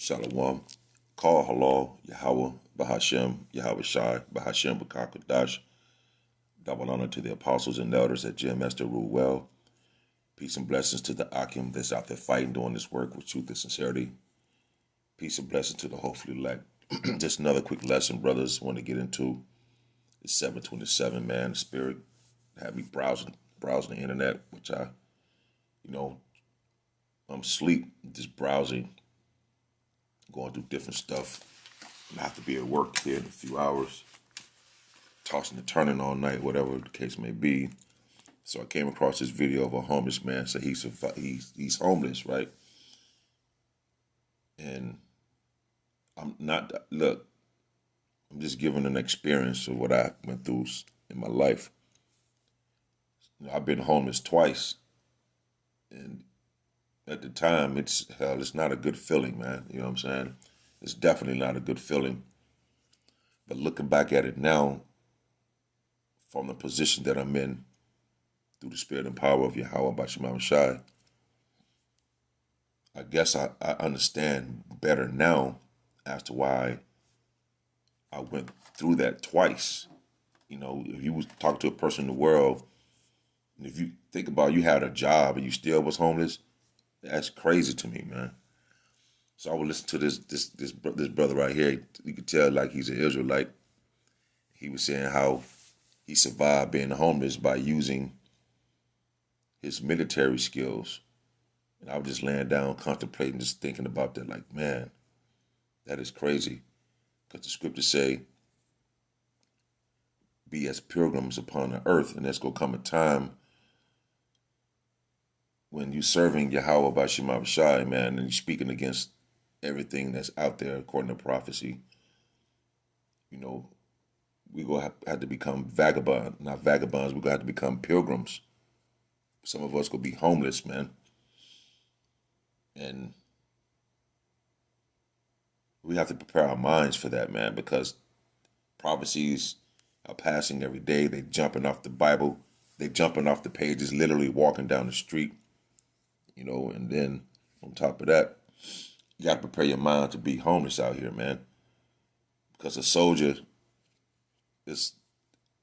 Shalom. Call halal, Yahweh, Bahashem, Yahweh Shai, Bahashem, Bakakadash. Double honor to the apostles and elders at GMS that rule well. Peace and blessings to the Akim that's out there fighting, doing this work with truth and sincerity. Peace and blessings to the hopefully elect. Just another quick lesson, brothers, want to get into. It's 727, man. The spirit had me browsing the internet, which I'm asleep, just browsing, going through different stuff. I have to be at work here in a few hours, tossing and turning all night, whatever the case may be. So I came across this video of a homeless man. So he's homeless, right? And I'm just giving an experience of what I went through in my life. I've been homeless twice, and at the time, it's not a good feeling, man. You know what I'm saying? It's definitely not a good feeling. But looking back at it now, from the position that I'm in, through the spirit and power of Yahweh Bashimam Shai, I guess I understand better now as to why I went through that twice. You know, if you was talking to a person in the world, and if you think about you had a job and you still was homeless, that's crazy to me, man. So I would listen to this brother right here. You could tell like he's an Israelite. He was saying how he survived being homeless by using his military skills. And I was just laying down, contemplating, just thinking about that. Like, man, that is crazy. Because the scriptures say, be as pilgrims upon the earth. And there's going to come a time when you serving Yahweh by Shema Shai, man, and you're speaking against everything that's out there according to prophecy. You know, we going to have to become not vagabonds, we're going to have to become pilgrims. Some of us going to be homeless, man. And we have to prepare our minds for that, man, because prophecies are passing every day. They're jumping off the Bible. They're jumping off the pages, literally walking down the street, you know, and then on top of that, you got to prepare your mind to be homeless out here, man, because a soldier is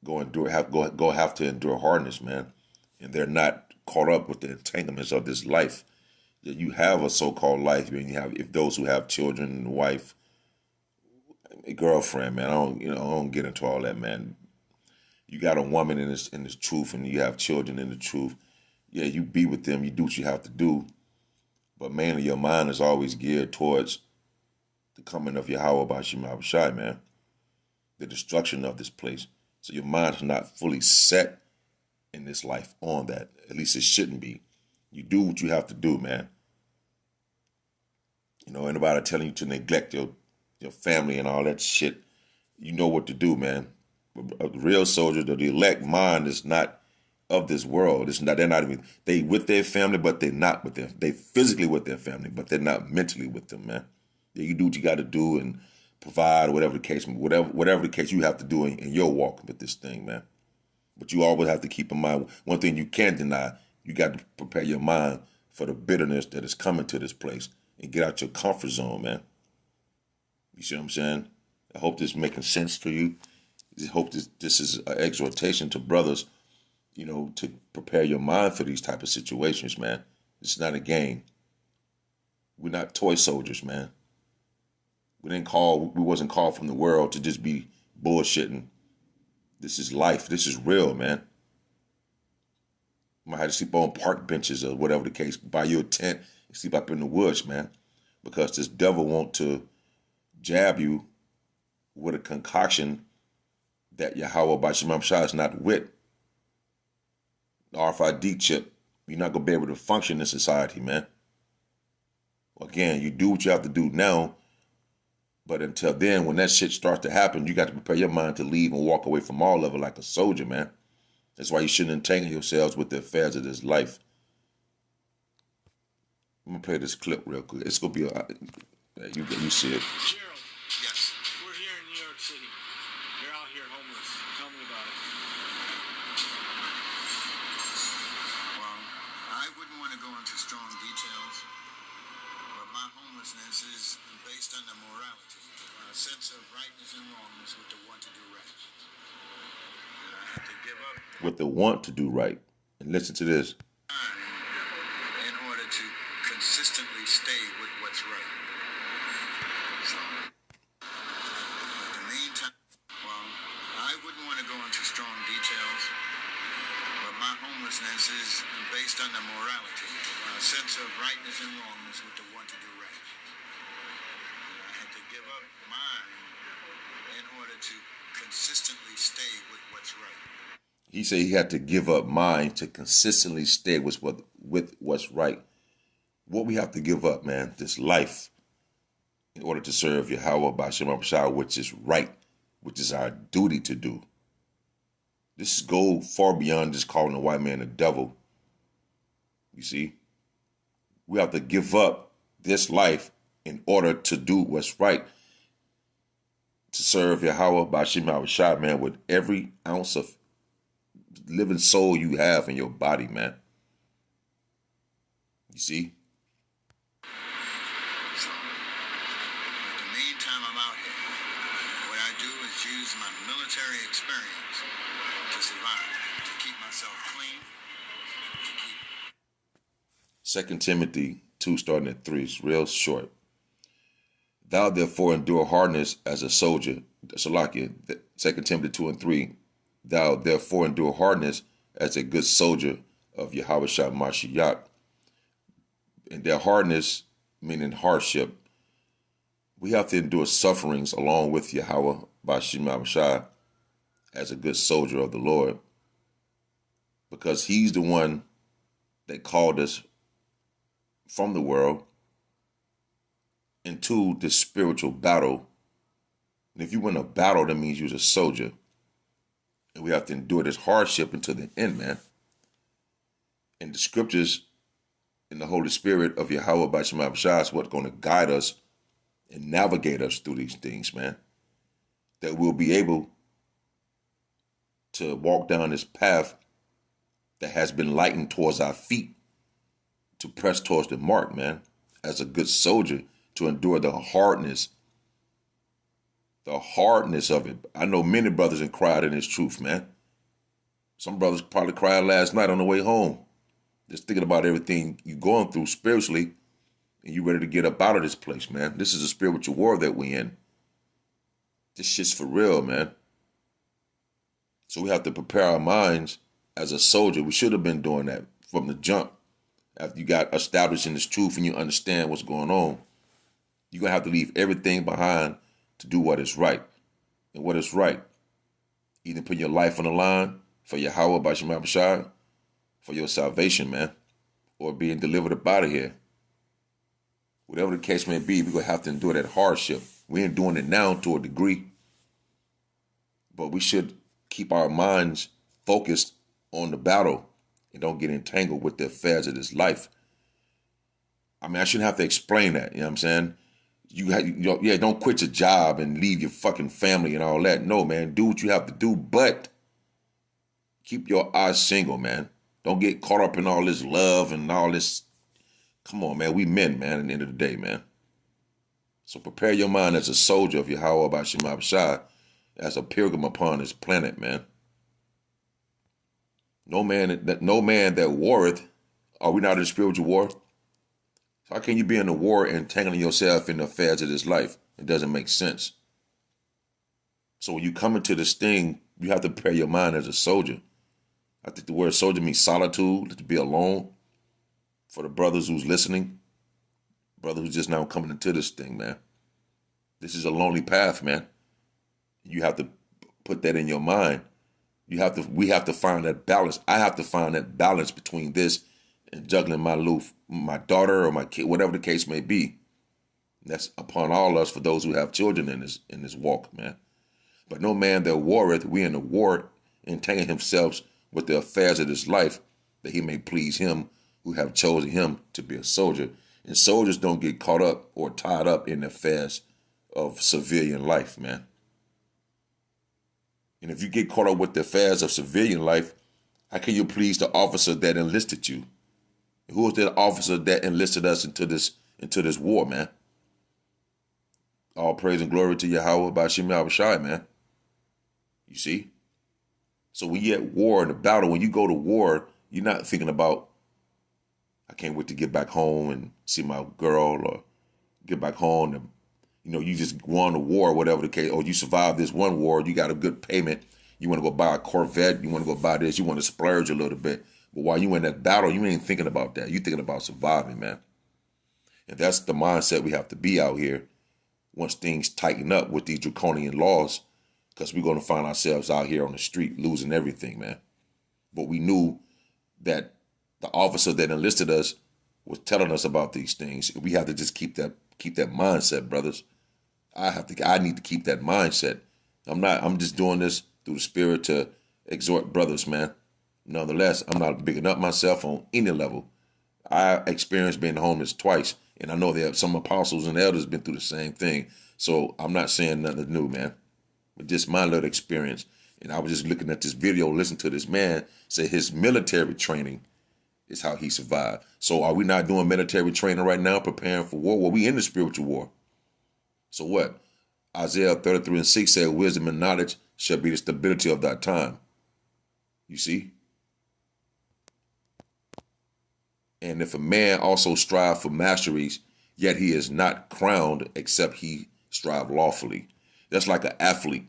going to have to endure hardness, man, and they're not caught up with the entanglements of this life. You have a so-called life, and you have, if those who have children and wife, a girlfriend, man. I don't get into all that, man. You got a woman in this truth, and you have children in the truth. Yeah, you be with them, you do what you have to do, but mainly your mind is always geared towards the coming of Yahweh Bashim Abishai, man. The destruction of this place. So your mind is not fully set in this life on that. At least it shouldn't be. You do what you have to do, man. You know, anybody telling you to neglect your family and all that shit, you know what to do, man. A real soldier, the elect mind is not of this world. It's not. They're not even. They with their family, but they're not with them. They physically with their family, but they're not mentally with them, man. Yeah, you do what you got to do and provide, whatever the case, whatever the case you have to do in your walk with this thing, man. But you always have to keep in mind one thing you can't deny. You got to prepare your mind for the bitterness that is coming to this place and get out your comfort zone, man. You see what I'm saying? I hope this is making sense to you. I hope this is an exhortation to brothers, you know, to prepare your mind for these type of situations, man. It's not a game. We're not toy soldiers, man. We wasn't called from the world to just be bullshitting. This is life. This is real, man. You might have to sleep on park benches or whatever the case. Buy you a tent and sleep up in the woods, man. Because this devil want to jab you with a concoction that Yahweh by Shemam Shah is not with. The RFID chip, you're not going to be able to function in society, man. Again, you do what you have to do now, but until then, when that shit starts to happen, you got to prepare your mind to leave and walk away from all of it like a soldier, man. That's why you shouldn't entangle yourselves with the affairs of this life. I'm going to play this clip real quick. It's going to be you see it. Gerald, yes, we're here in New York City. You're out here homeless. Tell me about it. Well, I wouldn't want to go into strong details, but my homeless homelessness is based on the morality, a sense of rightness and wrongness with the want to do right. And I have to give up With the want to do right. And listen to this. in order to consistently stay with what's right. So, in the meantime, well, I wouldn't want to go into strong details, but my homelessness is based on the morality, a sense of rightness and wrongness with the want to do right. And I had to give up mine in order to consistently stay with what's right. He said he had to give up mine to consistently stay with what's right. What we have to give up, man, this life, in order to serve Yahweh B'Shem Abishai, which is right, which is our duty to do. This goes far beyond just calling a white man a devil. You see? We have to give up this life in order to do what's right, to serve Yahweh B'Shem Abishai, man, with every ounce of living soul you have in your body, man. You see? So, in the meantime, I'm out here. What I do is use my military experience to survive, to keep myself clean, to keep... 2 Timothy 2, starting at 3, it's real short. Thou therefore endure hardness as a soldier. Salakia, 2 Timothy 2 and 3. Thou therefore endure hardness as a good soldier of Yahweh Shah Mashiach. And their hardness, meaning hardship, we have to endure sufferings along with Yahweh B'Shem Abishai as a good soldier of the Lord, because he's the one that called us from the world into this spiritual battle. And if you win a battle, that means you're a soldier. And we have to endure this hardship until the end, man. And the scriptures and the Holy Spirit of Yahweh B'Shem Abishai is what's going to guide us and navigate us through these things, man. That we'll be able to walk down this path that has been lightened towards our feet, to press towards the mark, man, as a good soldier, to endure the hardness of it. I know many brothers have cried in this truth, man. Some brothers probably cried last night on the way home, just thinking about everything you're going through spiritually, and you ready to get up out of this place, man. This is a spiritual war that we in. This shit's for real, man. So we have to prepare our minds as a soldier. We should have been doing that from the jump. After you got established in this truth and you understand what's going on, you're going to have to leave everything behind to do what is right. And what is right, either put your life on the line for Yahweh B'Shem Abishai, for your salvation, man, or being delivered up out of here. Whatever the case may be, we're going to have to endure that hardship. We ain't doing it now to a degree, but we should keep our minds focused on the battle and don't get entangled with the affairs of this life. I mean, I shouldn't have to explain that, you know what I'm saying? Don't quit your job and leave your fucking family and all that. No, man, do what you have to do, but keep your eyes single, man. Don't get caught up in all this love and all this. Come on, man, we men, man, at the end of the day, man. So prepare your mind as a soldier of Yahweh B'Shem Abishai, as a pilgrim upon this planet, man. No man that warreth, are we not in a spiritual war? How can you be in a war entangling yourself in the affairs of this life? It doesn't make sense. So when you come into this thing, you have to prepare your mind as a soldier. I think the word soldier means solitude, to be alone. For the brothers who's listening, brother who's just now coming into this thing, man. This is a lonely path, man. You have to put that in your mind. We have to find that balance. I have to find that balance between this and juggling my daughter or my kid, whatever the case may be. That's upon all us for those who have children in this walk, man. But no man that warreth, we in a war, entangling himself with the affairs of this life, that he may please him who have chosen him to be a soldier. And soldiers don't get caught up or tied up in the affairs of civilian life, man. And if you get caught up with the affairs of civilian life, how can you please the officer that enlisted you? Who was that officer that enlisted us into this war, man? All praise and glory to Yahweh Bashim Yahushai, man. You see? So when you're at war in the battle, when you go to war, you're not thinking about, I can't wait to get back home and see my girl, or get back home and, you just won a war, whatever the case, or you survived this one war, you got a good payment, you want to go buy a Corvette, you want to go buy this, you want to splurge a little bit. But while you in that battle, you ain't thinking about that. You're thinking about surviving, man. And that's the mindset we have to be out here once things tighten up with these draconian laws, because we're going to find ourselves out here on the street losing everything, man. But we knew that the officer that enlisted us was telling us about these things. We have to just keep that mindset, brothers. I need to keep that mindset. I'm just doing this through the spirit to exhort brothers, man. Nonetheless, I'm not bigging up myself on any level. I experienced being homeless twice, and I know that some apostles and elders been through the same thing. So I'm not saying nothing new, man. But just my little experience. And I was just looking at this video, listening to this man say his military training is how he survived. So are we not doing military training right now, preparing for war? Well, we in the spiritual war. So what? Isaiah 33:6 said, wisdom and knowledge shall be the stability of that time. You see? And if a man also strive for masteries, yet he is not crowned except he strive lawfully. That's like an athlete.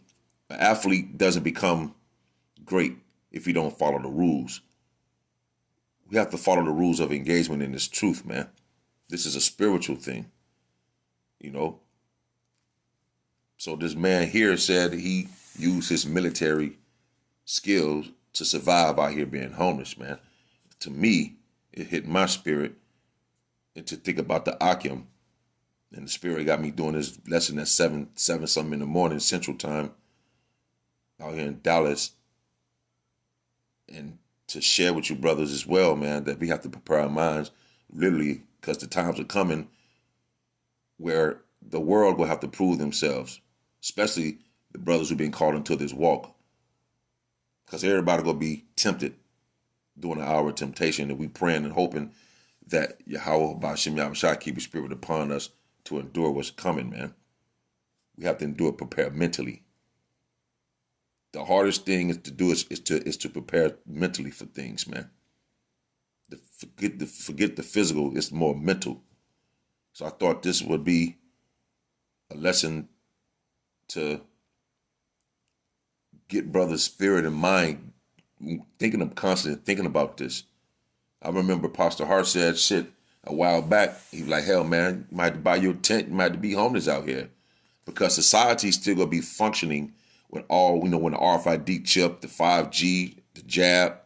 An athlete doesn't become great if he don't follow the rules. We have to follow the rules of engagement in this truth, man. This is a spiritual thing, So this man here said he used his military skills to survive out here being homeless, man. To me, it hit my spirit, and to think about the Akim. And the spirit got me doing this lesson at 7 something in the morning Central Time out here in Dallas. And to share with you brothers as well, man, that we have to prepare our minds literally, because the times are coming where the world will have to prove themselves, especially the brothers who've been called into this walk. Because everybody going to be tempted during the hour of temptation, and we praying and hoping that Yahweh Bashim Yahushua keep his spirit upon us to endure what's coming, man. We have to endure, prepare mentally. The hardest thing is to do is to prepare mentally for things, man. Forget the physical, it's more mental. So I thought this would be a lesson to get brothers' spirit and mind constantly thinking about this. I remember Pastor Hart said shit a while back. He was like, hell, man, you might have to buy your tent. You might have to be homeless out here. Because society's still going to be functioning with all, when the RFID chip, the 5G, the jab.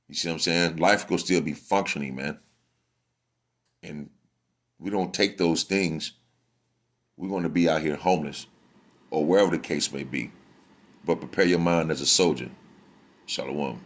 You see what I'm saying? Life will still be functioning, man. And we don't take those things, we're going to be out here homeless, or wherever the case may be. But prepare your mind as a soldier. Shalom.